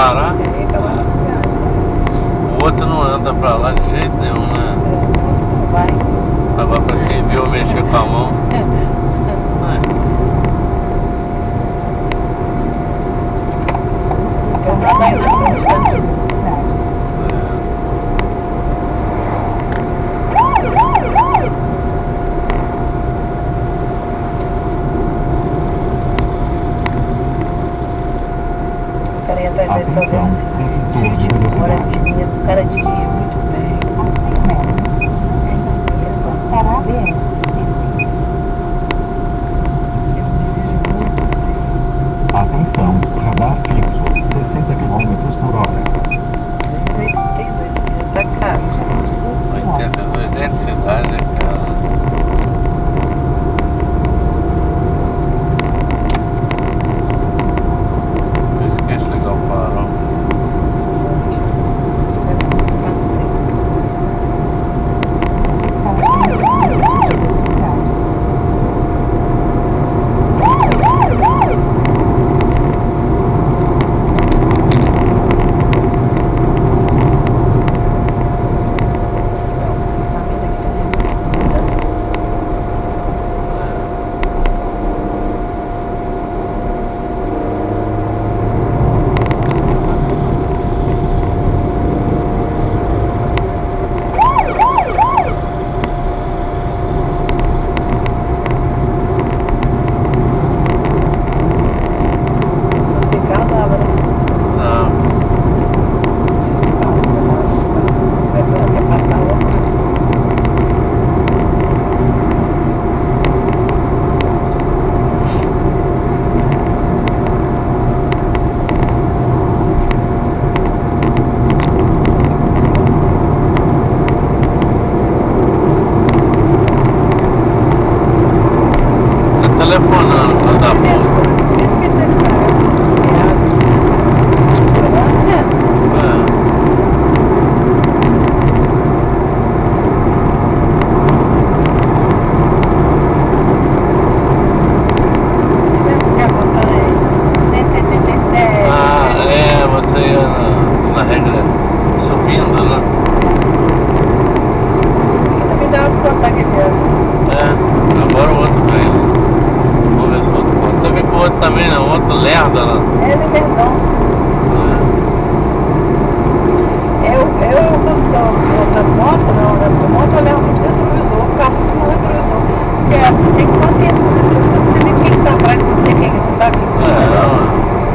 parar. E aí acabar a viagem. O outro não anda pra lá de jeito nenhum, né? Não vai. Agora pra quem viu mexer com a mão. Eu trabalho na frente da cidade. O cara ia atrás dele fazendo assim. Agora vinha o cara dirigia muito bem. Parar bem. Atenção, radar fixo, 60 km por hora. 82 dias, tá caro. 82 é de cidade, né, cara? Por isso que é legal parar. Telefonando pra dar ponto. Você ia na regra subindo, né? Me dá pra contar que Agora o outro veio. Vamos ver se o outro conta. Também com o outro também, não. O outro lerda lá. é verdão. Eu quando tô na moto, eu levo muito retrovisor, o carro muito no retrovisor. Porque tem que manter no retrovisor, você vê quem tá atrás, você vê quem não tá aqui.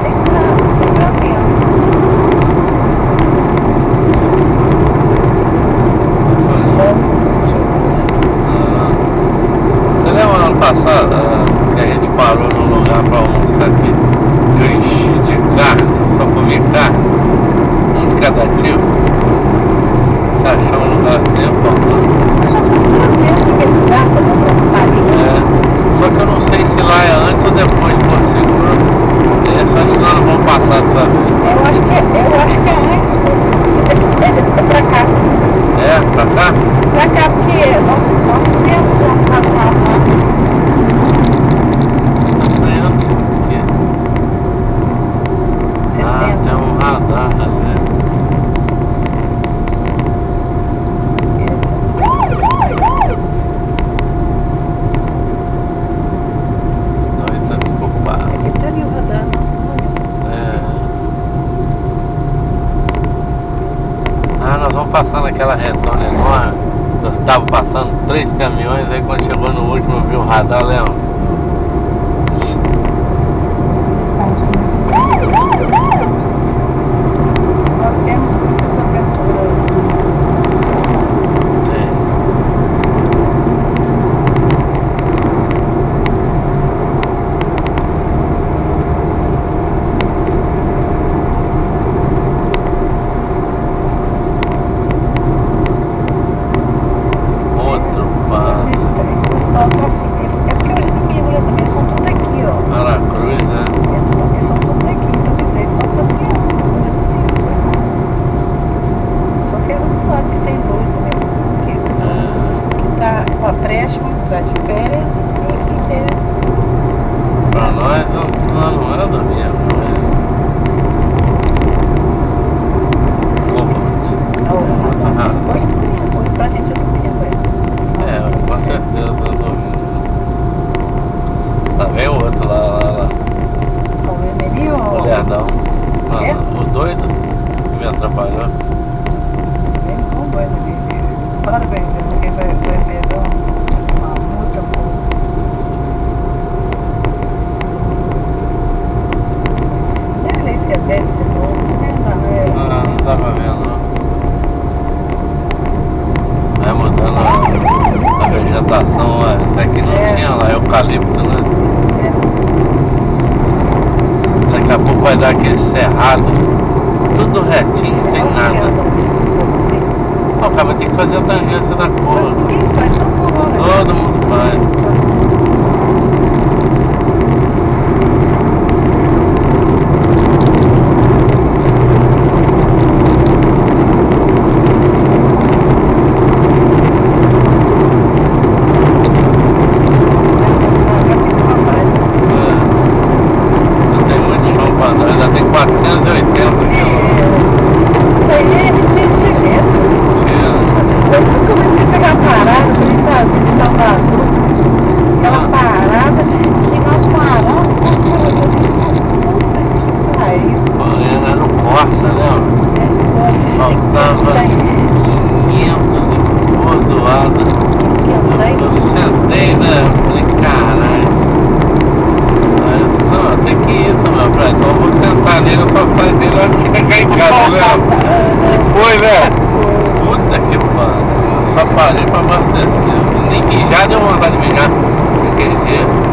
Tem que estar sempre atento. Você lembra no ano passado que a gente parou num lugar pra almoçar aqui? Eu enchi de carne, só comi carne, um de cada tipo. Você achou um lugar tempo? Eu já fui 2 vezes naquele lugar, você não pra sair. Só que eu não sei se lá é antes ou depois de Porto Seguro. Esse acho que nós não vamos passar dessa vez. Eu acho que é antes, é pra cá. É, pra cá? Pra cá, porque nós comemos ano passado lá. Tem um radar ali. Não, ele tá desocupado. Ele tá ali o radar, nós vamos passar naquela retona enorme. Nós estávamos passando 3 caminhões, aí quando chegou no último eu vi o radar, lembra? nós temos muitas aventuras. Outro Esse pessoal tá assim, é porque hoje trabalhou? Nem como vai viver. Parabéns, porque vai pegar uma multa boa. Deve nem ser velho de novo, Não tava vendo. Vai mudando a vegetação, isso aqui não tinha lá, eucalipto, né? Daqui a pouco vai dar aquele cerrado, tudo retinho, não tem nada. Não, cara, vai ter que fazer a tangência da curva. Todo mundo faz. Foi, velho? Puta que pariu. Só parei pra abastecer. Nem mijar deu vontade de mijar naquele dia.